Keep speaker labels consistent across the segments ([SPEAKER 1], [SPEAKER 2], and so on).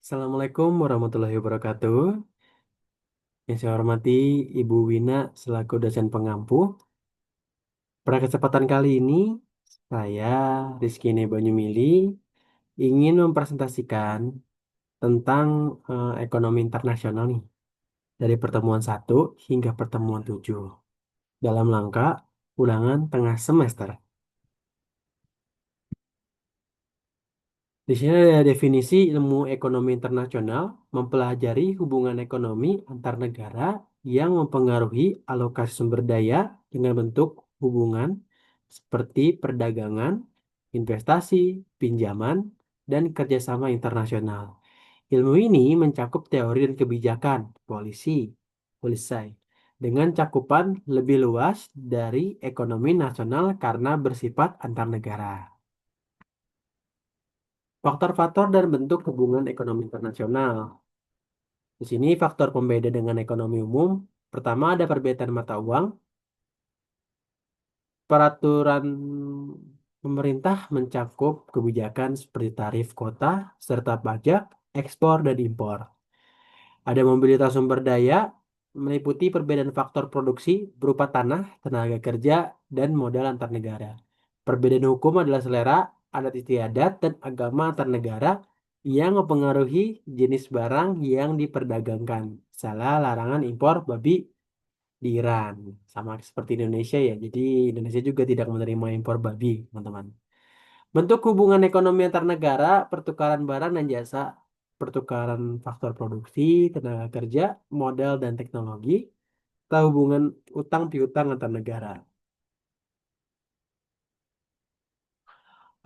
[SPEAKER 1] Assalamualaikum warahmatullahi wabarakatuh. Yang saya hormati Ibu Wina selaku dosen pengampu. Pada kesempatan kali ini, saya Rizky Nebanyumili ingin mempresentasikan tentang ekonomi internasional nih dari pertemuan 1 hingga pertemuan 7 dalam langkah ulangan tengah semester. Di sini ada definisi ilmu ekonomi internasional mempelajari hubungan ekonomi antar negara yang mempengaruhi alokasi sumber daya dengan bentuk hubungan seperti perdagangan, investasi, pinjaman, dan kerjasama internasional. Ilmu ini mencakup teori dan kebijakan, polisi, dengan cakupan lebih luas dari ekonomi nasional karena bersifat antar negara. Faktor-faktor dan bentuk hubungan ekonomi internasional. Di sini faktor pembeda dengan ekonomi umum. Pertama ada perbedaan mata uang. Peraturan pemerintah mencakup kebijakan seperti tarif kota serta pajak, ekspor dan impor. Ada mobilitas sumber daya meliputi perbedaan faktor produksi berupa tanah, tenaga kerja, dan modal antar negara. Perbedaan hukum adalah selera, adat istiadat, dan agama antar negara yang mempengaruhi jenis barang yang diperdagangkan. Salah larangan impor babi di Iran, sama seperti Indonesia ya. Jadi Indonesia juga tidak menerima impor babi, teman-teman. Bentuk hubungan ekonomi antar negara, pertukaran barang dan jasa, pertukaran faktor produksi, tenaga kerja, modal dan teknologi, atau hubungan utang piutang antar negara.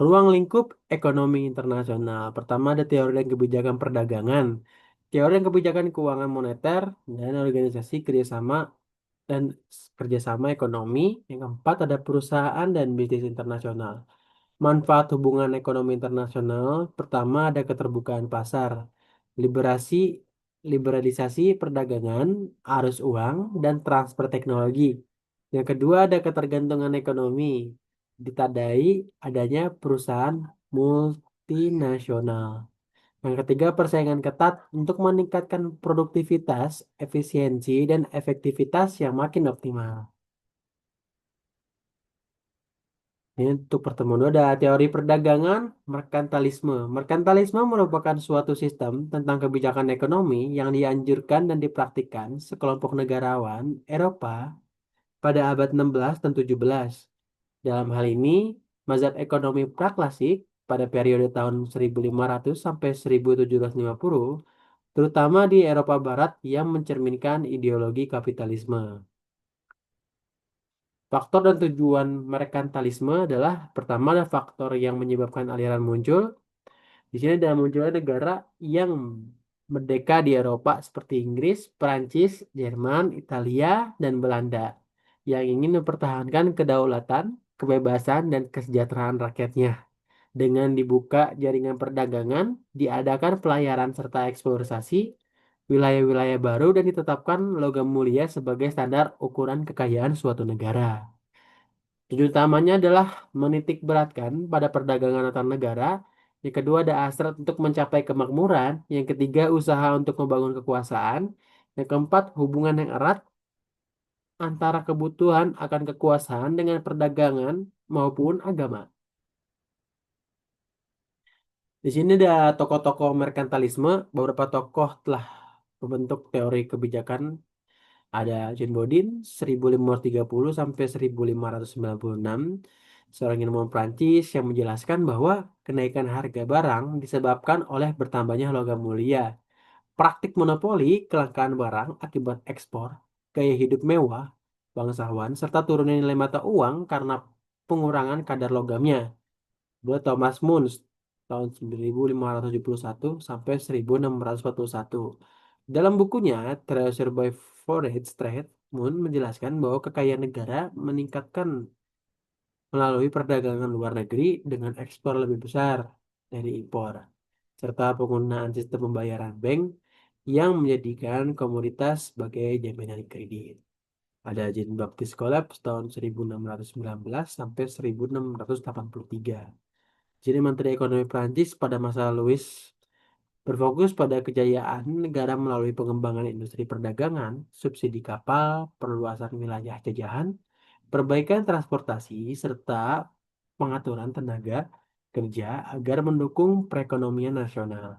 [SPEAKER 1] Ruang lingkup ekonomi internasional. Pertama ada teori dan kebijakan perdagangan, teori dan kebijakan keuangan moneter, dan organisasi dan kerjasama ekonomi. Yang keempat ada perusahaan dan bisnis internasional. Manfaat hubungan ekonomi internasional, pertama ada keterbukaan pasar, liberasi, liberalisasi perdagangan, arus uang, dan transfer teknologi. Yang kedua ada ketergantungan ekonomi, ditandai adanya perusahaan multinasional. Yang ketiga persaingan ketat untuk meningkatkan produktivitas, efisiensi, dan efektivitas yang makin optimal. Ini untuk pertemuan dua ada teori perdagangan, merkantilisme. Merkantilisme merupakan suatu sistem tentang kebijakan ekonomi yang dianjurkan dan dipraktikkan sekelompok negarawan Eropa pada abad 16 dan 17. Dalam hal ini, mazhab ekonomi praklasik pada periode tahun 1500 sampai 1750, terutama di Eropa Barat yang mencerminkan ideologi kapitalisme. Faktor dan tujuan merkantilisme adalah pertama ada faktor yang menyebabkan aliran muncul. Di sini ada munculnya negara yang merdeka di Eropa seperti Inggris, Perancis, Jerman, Italia, dan Belanda yang ingin mempertahankan kedaulatan, kebebasan, dan kesejahteraan rakyatnya. Dengan dibuka jaringan perdagangan, diadakan pelayaran serta eksploitasi wilayah-wilayah baru dan ditetapkan logam mulia sebagai standar ukuran kekayaan suatu negara. Tujuan utamanya adalah menitik beratkan pada perdagangan antar negara. Yang kedua ada hasrat untuk mencapai kemakmuran. Yang ketiga usaha untuk membangun kekuasaan. Yang keempat hubungan yang erat antara kebutuhan akan kekuasaan dengan perdagangan maupun agama. Di sini ada tokoh-tokoh merkantilisme. Beberapa tokoh telah membentuk teori kebijakan. Ada John Bodin 1530 sampai 1596, seorang ilmuwan Prancis yang menjelaskan bahwa kenaikan harga barang disebabkan oleh bertambahnya logam mulia, praktik monopoli, kelangkaan barang akibat ekspor, gaya hidup mewah, bangsawan, serta turunnya nilai mata uang karena pengurangan kadar logamnya. Dua Thomas Muns tahun 1571 sampai 1641. Dalam bukunya Treasure by Foreign Trade, Moon menjelaskan bahwa kekayaan negara meningkatkan melalui perdagangan luar negeri dengan ekspor lebih besar dari impor, serta penggunaan sistem pembayaran bank yang menjadikan komoditas sebagai jaminan kredit. Ada Jean Baptiste Collapse tahun 1619 sampai 1683. Jadi Menteri Ekonomi Prancis pada masa Louis Berfokus pada kejayaan negara melalui pengembangan industri perdagangan, subsidi kapal, perluasan wilayah jajahan, perbaikan transportasi, serta pengaturan tenaga kerja agar mendukung perekonomian nasional.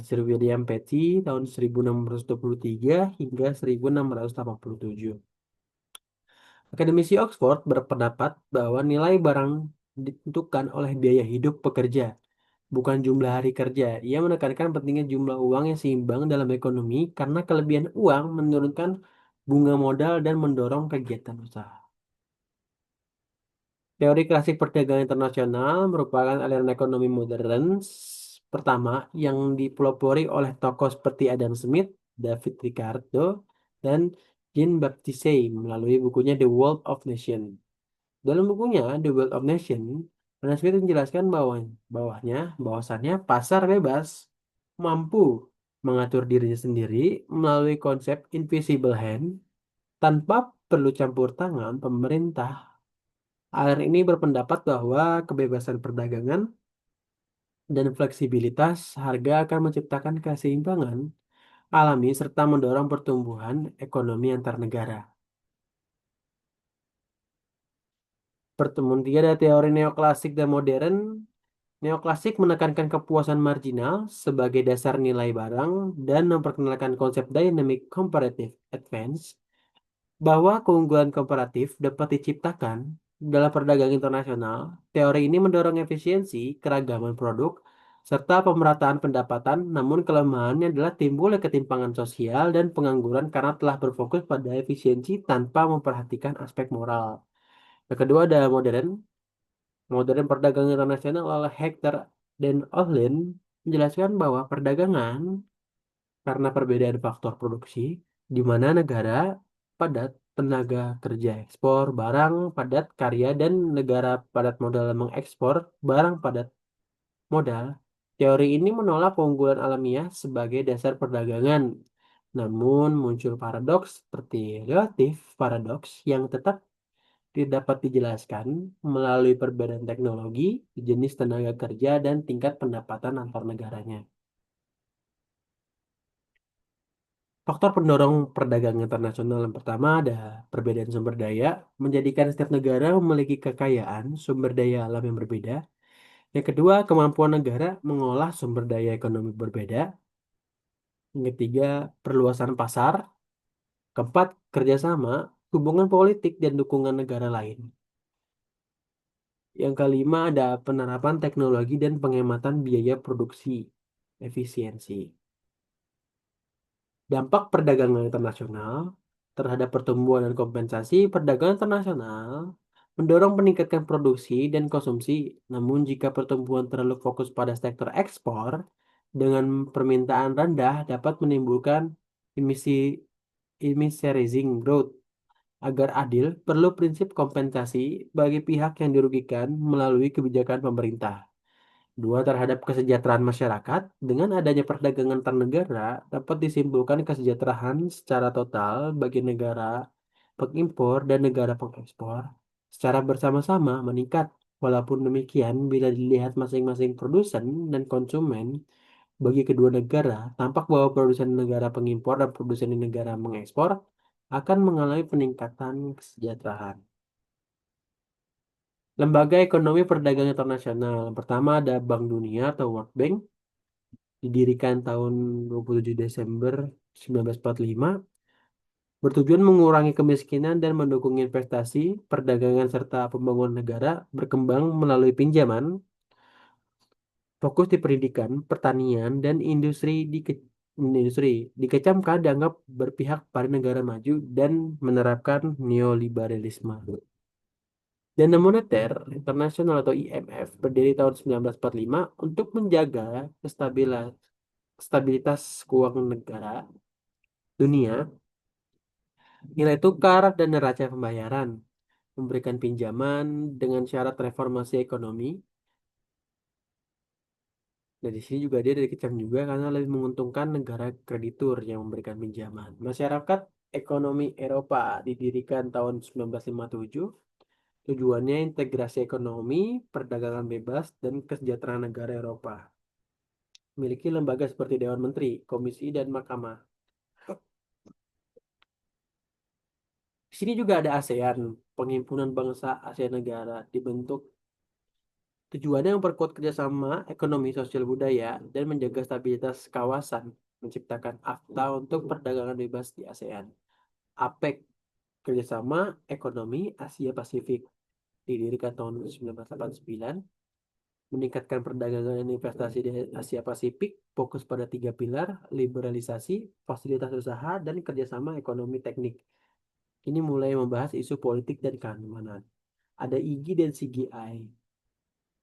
[SPEAKER 1] Sir William Petty tahun 1623 hingga 1687. Akademisi Oxford berpendapat bahwa nilai barang ditentukan oleh biaya hidup pekerja, bukan jumlah hari kerja. Ia menekankan pentingnya jumlah uang yang seimbang dalam ekonomi karena kelebihan uang menurunkan bunga modal dan mendorong kegiatan usaha. Teori klasik perdagangan internasional merupakan aliran ekonomi modern pertama yang dipelopori oleh tokoh seperti Adam Smith, David Ricardo, dan Jean-Baptiste melalui bukunya The World of Nations. Dalam bukunya The Wealth of Nation, Adam Smith menjelaskan bahwasannya pasar bebas mampu mengatur dirinya sendiri melalui konsep invisible hand tanpa perlu campur tangan pemerintah. Aliran ini berpendapat bahwa kebebasan perdagangan dan fleksibilitas harga akan menciptakan keseimbangan alami serta mendorong pertumbuhan ekonomi antar negara. Pertemuan tiga ada teori neoklasik dan modern. Neoklasik menekankan kepuasan marginal sebagai dasar nilai barang dan memperkenalkan konsep dynamic comparative advance bahwa keunggulan komparatif dapat diciptakan dalam perdagangan internasional. Teori ini mendorong efisiensi, keragaman produk, serta pemerataan pendapatan, namun kelemahannya adalah timbulnya ketimpangan sosial dan pengangguran karena telah berfokus pada efisiensi tanpa memperhatikan aspek moral. Yang kedua ada modern. Modern perdagangan internasional oleh Hector dan Ohlin menjelaskan bahwa perdagangan karena perbedaan faktor produksi, di mana negara padat tenaga kerja ekspor barang padat karya dan negara padat modal mengekspor barang padat modal. Teori ini menolak keunggulan alamiah sebagai dasar perdagangan. Namun muncul paradoks seperti relatif paradoks yang tetap tidak dapat dijelaskan melalui perbedaan teknologi, jenis tenaga kerja, dan tingkat pendapatan antar negaranya. Faktor pendorong perdagangan internasional yang pertama ada perbedaan sumber daya, menjadikan setiap negara memiliki kekayaan sumber daya alam yang berbeda. Yang kedua, kemampuan negara mengolah sumber daya ekonomi berbeda. Yang ketiga, perluasan pasar. Keempat, kerjasama, hubungan politik, dan dukungan negara lain. Yang kelima ada penerapan teknologi dan penghematan biaya produksi, efisiensi. Dampak perdagangan internasional terhadap pertumbuhan dan kompensasi perdagangan internasional mendorong peningkatan produksi dan konsumsi. Namun jika pertumbuhan terlalu fokus pada sektor ekspor dengan permintaan rendah dapat menimbulkan emisi emisi rising growth. Agar adil, perlu prinsip kompensasi bagi pihak yang dirugikan melalui kebijakan pemerintah. Dua, terhadap kesejahteraan masyarakat, dengan adanya perdagangan antar negara dapat disimpulkan kesejahteraan secara total bagi negara pengimpor dan negara pengekspor secara bersama-sama meningkat. Walaupun demikian, bila dilihat masing-masing produsen dan konsumen bagi kedua negara, tampak bahwa produsen negara pengimpor dan produsen di negara mengekspor akan mengalami peningkatan kesejahteraan. Lembaga Ekonomi Perdagangan Internasional. Pertama ada Bank Dunia atau World Bank, didirikan tahun 27 Desember 1945, bertujuan mengurangi kemiskinan dan mendukung investasi, perdagangan serta pembangunan negara berkembang melalui pinjaman, fokus di pendidikan, pertanian, dan industri. Dikecamkan dianggap berpihak pada negara maju dan menerapkan neoliberalisme. Dana Moneter Internasional atau IMF berdiri tahun 1945 untuk menjaga stabilitas keuangan negara dunia, nilai tukar dan neraca pembayaran, memberikan pinjaman dengan syarat reformasi ekonomi. Dan di sini juga dia dikecam juga karena lebih menguntungkan negara kreditur yang memberikan pinjaman. Masyarakat Ekonomi Eropa didirikan tahun 1957. Tujuannya integrasi ekonomi, perdagangan bebas, dan kesejahteraan negara Eropa. memiliki lembaga seperti Dewan Menteri, Komisi, dan Mahkamah. Di sini juga ada ASEAN, Penghimpunan Bangsa ASEAN Negara, dibentuk tujuannya memperkuat kerjasama ekonomi, sosial, budaya, dan menjaga stabilitas kawasan, menciptakan akta untuk perdagangan bebas di ASEAN. APEC, Kerjasama Ekonomi Asia Pasifik, didirikan tahun 1989, meningkatkan perdagangan dan investasi di Asia Pasifik, fokus pada tiga pilar, liberalisasi, fasilitas usaha, dan kerjasama ekonomi teknik. Ini mulai membahas isu politik dan keamanan. Ada IGI dan CGI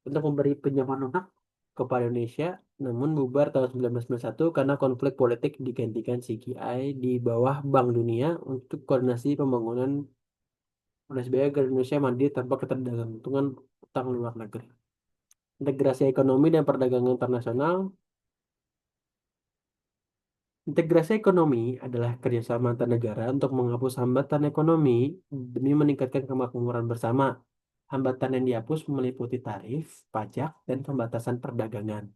[SPEAKER 1] untuk memberi pinjaman lunak kepada Indonesia, namun bubar tahun 1991 karena konflik politik digantikan CGI di bawah Bank Dunia untuk koordinasi pembangunan SBY agar Indonesia mandiri tanpa ketergantungan utang luar negeri. Integrasi ekonomi dan perdagangan internasional. Integrasi ekonomi adalah kerjasama antar negara untuk menghapus hambatan ekonomi demi meningkatkan kemakmuran bersama. Hambatan yang dihapus meliputi tarif, pajak, dan pembatasan perdagangan.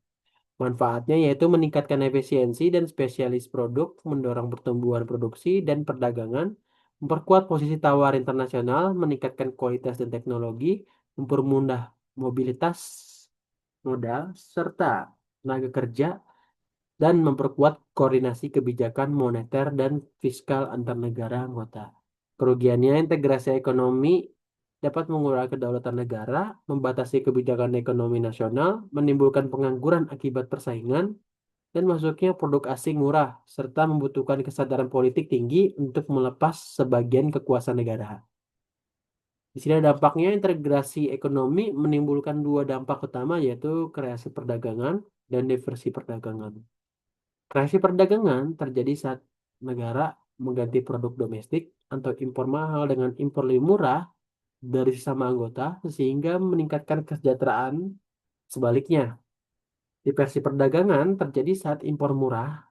[SPEAKER 1] Manfaatnya yaitu meningkatkan efisiensi dan spesialis produk, mendorong pertumbuhan produksi dan perdagangan, memperkuat posisi tawar internasional, meningkatkan kualitas dan teknologi, mempermudah mobilitas modal, serta tenaga kerja, dan memperkuat koordinasi kebijakan moneter dan fiskal antar negara anggota. Kerugiannya, integrasi ekonomi dapat mengurangi kedaulatan negara, membatasi kebijakan ekonomi nasional, menimbulkan pengangguran akibat persaingan, dan masuknya produk asing murah, serta membutuhkan kesadaran politik tinggi untuk melepas sebagian kekuasaan negara. Di sini ada dampaknya, integrasi ekonomi menimbulkan dua dampak utama, yaitu kreasi perdagangan dan diversi perdagangan. Kreasi perdagangan terjadi saat negara mengganti produk domestik atau impor mahal dengan impor lebih murah dari sesama anggota, sehingga meningkatkan kesejahteraan. Sebaliknya, diversi perdagangan terjadi saat impor murah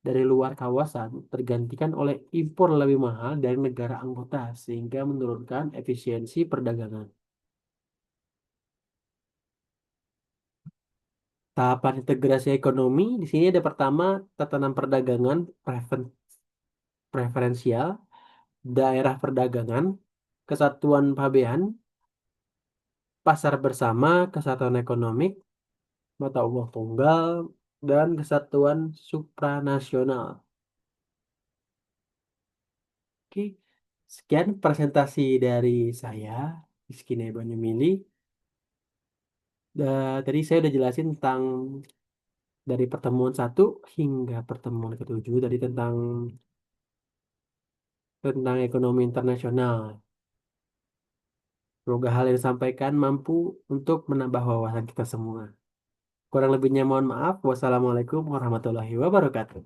[SPEAKER 1] dari luar kawasan tergantikan oleh impor lebih mahal dari negara anggota, sehingga menurunkan efisiensi perdagangan. Tahapan integrasi ekonomi di sini ada pertama, tatanan perdagangan preferensial, daerah perdagangan, kesatuan pabean, pasar bersama, kesatuan ekonomi, mata uang tunggal, dan kesatuan supranasional. Oke, sekian presentasi dari saya, Rizky Banyumili. Tadi saya udah jelasin tentang dari pertemuan satu hingga pertemuan ketujuh tadi tentang ekonomi internasional. Semoga hal yang disampaikan mampu untuk menambah wawasan kita semua. Kurang lebihnya mohon maaf. Wassalamualaikum warahmatullahi wabarakatuh.